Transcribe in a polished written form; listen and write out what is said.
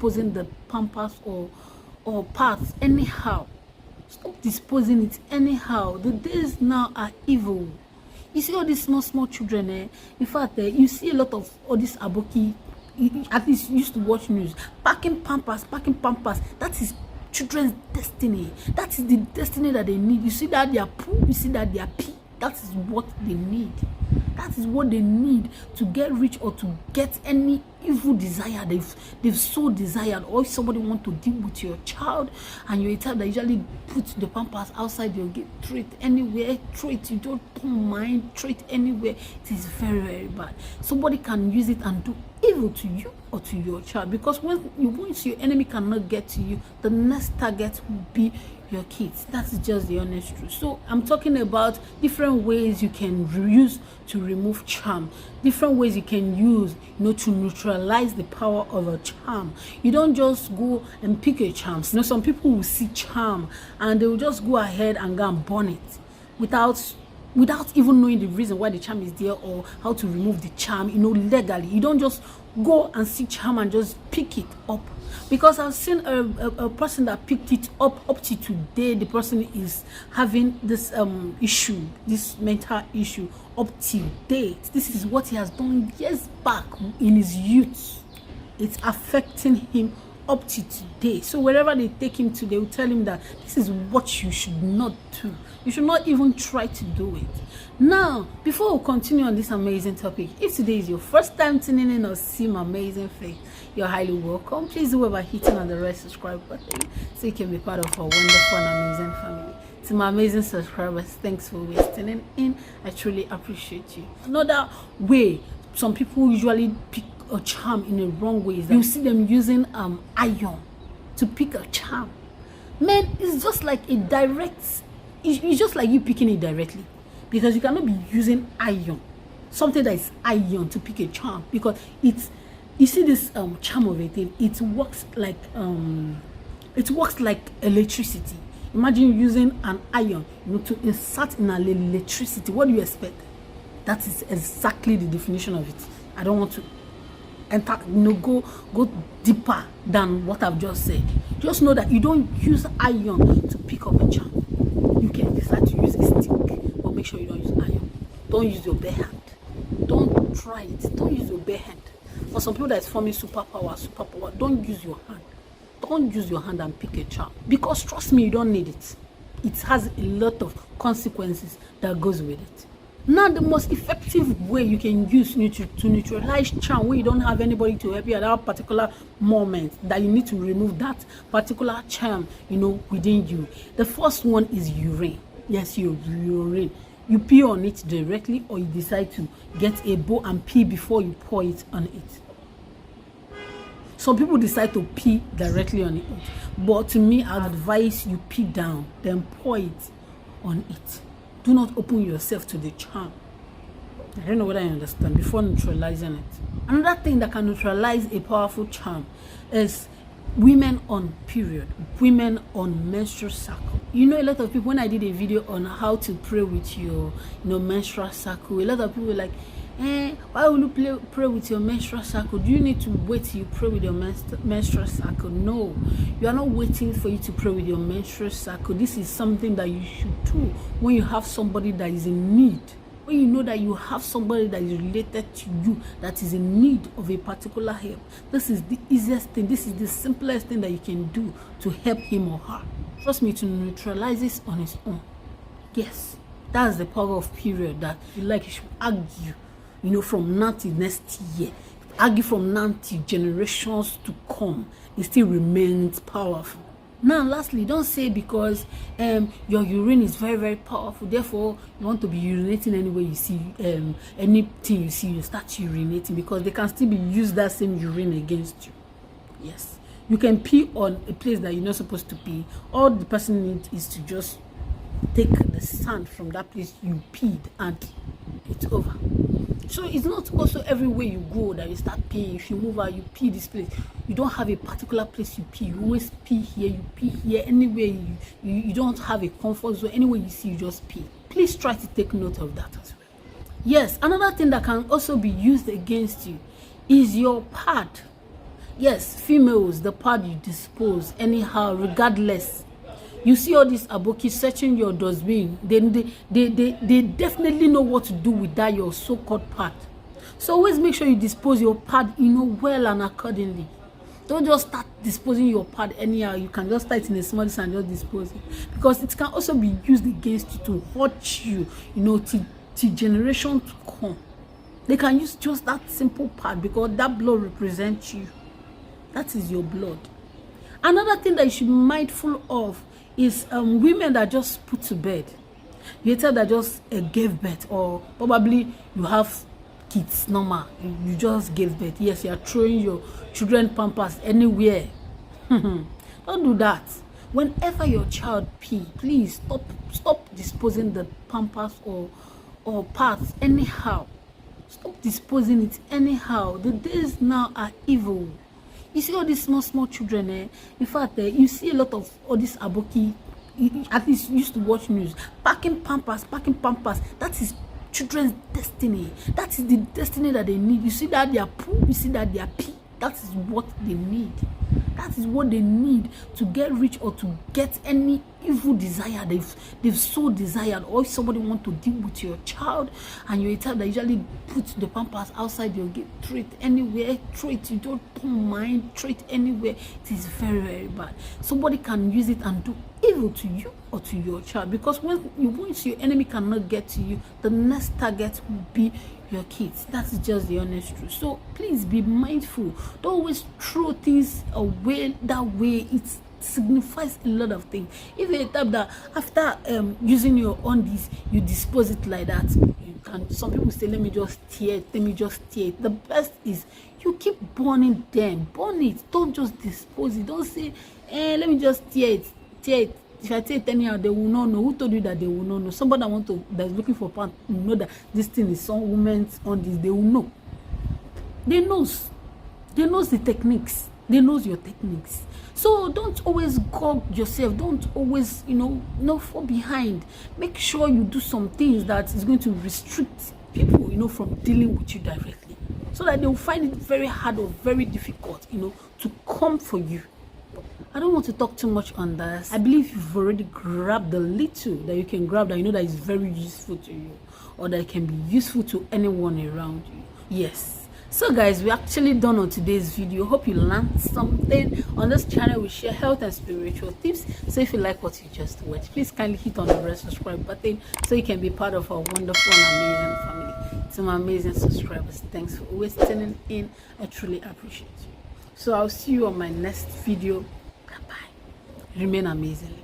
disposing the pampers or parts anyhow. Stop disposing it anyhow. The days now are evil. You see all these small children, in fact, you see a lot of all this aboki, at least you used to watch news, packing pampers. That is children's destiny. That is the destiny that they need. You see that they are poo, you see that they are pee. That is what they need. That is what they need to get rich or to get any evil desire they've so desired. Or if somebody want to deal with your child and you're a type that usually puts the pampers outside your gate, throw it anywhere, throw it, you don't mind, throw it anywhere. It is very bad. Somebody can use it and do evil to you or to your child, because once your enemy cannot get to you, the next target will be your kids. That's just the honest truth. So I'm talking about different ways you can use to remove charm, different ways you can use, to neutralize the power of a charm. You don't just go and pick a charm. Some people will see charm and they will just go ahead and go and burn it without even knowing the reason why the charm is there or how to remove the charm, legally. You don't just go and see charm and just pick it up. Because I've seen a person that picked it up to today. The person is having this issue, this mental issue up to date. This is what he has done years back in his youth. It's affecting him up to today. So wherever they take him to, they will tell him that this is what you should not do. You should not even try to do it. Now, before we continue on this amazing topic, if today is your first time tuning in or see my amazing face, you're highly welcome. Please do by hitting on the red subscribe button so you can be part of our wonderful and amazing family. To my amazing subscribers, thanks for tuning in. I truly appreciate you. Another way some people usually pick a charm in a wrong way is that you see them using iron to pick a charm. Man, it's just like a direct, it's just like you picking it directly, because you cannot be using iron, something that is iron, to pick a charm, because it's, you see this charm of a thing, it works like electricity. Imagine using an iron to insert in an electricity. What do you expect? That is exactly the definition of it. I don't want to enter, go deeper than what I've just said. Just know that you don't use iron to pick up a charm. You can decide to use a stick, but make sure you don't use iron. Don't use your bare hand. Don't try it. Don't use your bare hand. For some people that is forming superpower, don't use your hand. Don't use your hand and pick a charm, because trust me, you don't need it. It has a lot of consequences that goes with it. Now, the most effective way you can use to neutralize charm when you don't have anybody to help you at that particular moment that you need to remove that particular charm, within you. The first one is urine. Yes, your urine. You pee on it directly, or you decide to get a bowl and pee before you pour it on it. Some people decide to pee directly on it, but to me, I advise you pee down, then pour it on it. Do not open yourself to the charm. I don't know whether I understand, before neutralizing it. Another thing that can neutralize a powerful charm is women on period, women on menstrual cycle. A lot of people, when I did a video on how to pray with your menstrual cycle, a lot of people were like, why will you pray with your menstrual cycle? Do you need to wait till you pray with your menstrual cycle? No, you are not waiting for you to pray with your menstrual cycle. This is something that you should do when you have somebody that is in need. When you know that you have somebody that is related to you that is in need of a particular help. This is the easiest thing. This is the simplest thing that you can do to help him or her. Trust me, to neutralize this on its own. Yes, that's the power of period, that you should argue. From now till next year, argue from now till generations to come, it still remains powerful. Now, lastly, don't say because your urine is very powerful, therefore you want to be urinating anywhere you see, anything you see, you start urinating, because they can still be used that same urine against you. Yes, you can pee on a place that you're not supposed to pee. All the person needs is to just take the sand from that place you peed and it's over. So it's not also everywhere you go that you start peeing. If you move out, you pee this place. You don't have a particular place you pee. You always pee here, you pee here. Anywhere you don't have a comfort zone. Anywhere you see, you just pee. Please try to take note of that as well. Yes, another thing that can also be used against you is your pad. Yes, females, the pad you dispose anyhow, regardless. You see all these aboki searching your dustbin, they definitely know what to do with that your so-called pad. So always make sure you dispose your pad, well and accordingly. Don't just start disposing your pad anyhow. You can just start in a small and just dispose it, because it can also be used against you to hurt you, till generation to come. They can use just that simple pad because that blood represents you. That is your blood. Another thing that you should be mindful of is women that just put to bed. You tell that just gave birth, or probably you have kids normal. You just gave birth. Yes, you are throwing your children pampers anywhere. Don't do that. Whenever your child pee, please stop disposing the pampers or parts anyhow. Stop disposing it anyhow. The days now are evil. You see all these small children, in fact, you see a lot of all this aboki, at least you used to watch news, packing pampers. That is children's destiny. That is the destiny that they need. You see that they are poo, you see that they are pee. That is what they need. That is what they need to get rich or to get any evil desire they've so desired. Or if somebody want to deal with your child and you're a type that usually puts the pampers outside your gate, throw it anywhere, throw it, you don't mind, throw it anywhere. It is very, very bad. Somebody can use it and do evil to you or to your child, because once your enemy cannot get to you, the next target will be your kids. That's just the honest truth. So please be mindful. Don't always throw things away that way. It signifies a lot of things. If you're a type that after using your undies, you dispose it like that, you can. Some people say, let me just tear it. The best is you keep burning them. Burn it. Don't just dispose it. Don't say, let me just tear it. If I say it anyhow, they will not know. Who told you that they will not know? Somebody that's looking for pants know that this thing is some women's on this. They will know. They knows the techniques. They knows your techniques. So don't always gog yourself. Don't always, fall behind. Make sure you do some things that is going to restrict people, from dealing with you directly, so that they will find it very hard or very difficult, to come for you. I don't want to talk too much on this. I believe you've already grabbed the little that you can grab that that is very useful to you, or that can be useful to anyone around you. Yes. So guys, we're actually done on today's video. Hope you learned something. On this channel, we share health and spiritual tips. So if you like what you just watched, please kindly hit on the red subscribe button so you can be part of our wonderful and amazing family. To my amazing subscribers, thanks for always tuning in. I truly appreciate you. So I'll see you on my next video. Bye. Remain amazing.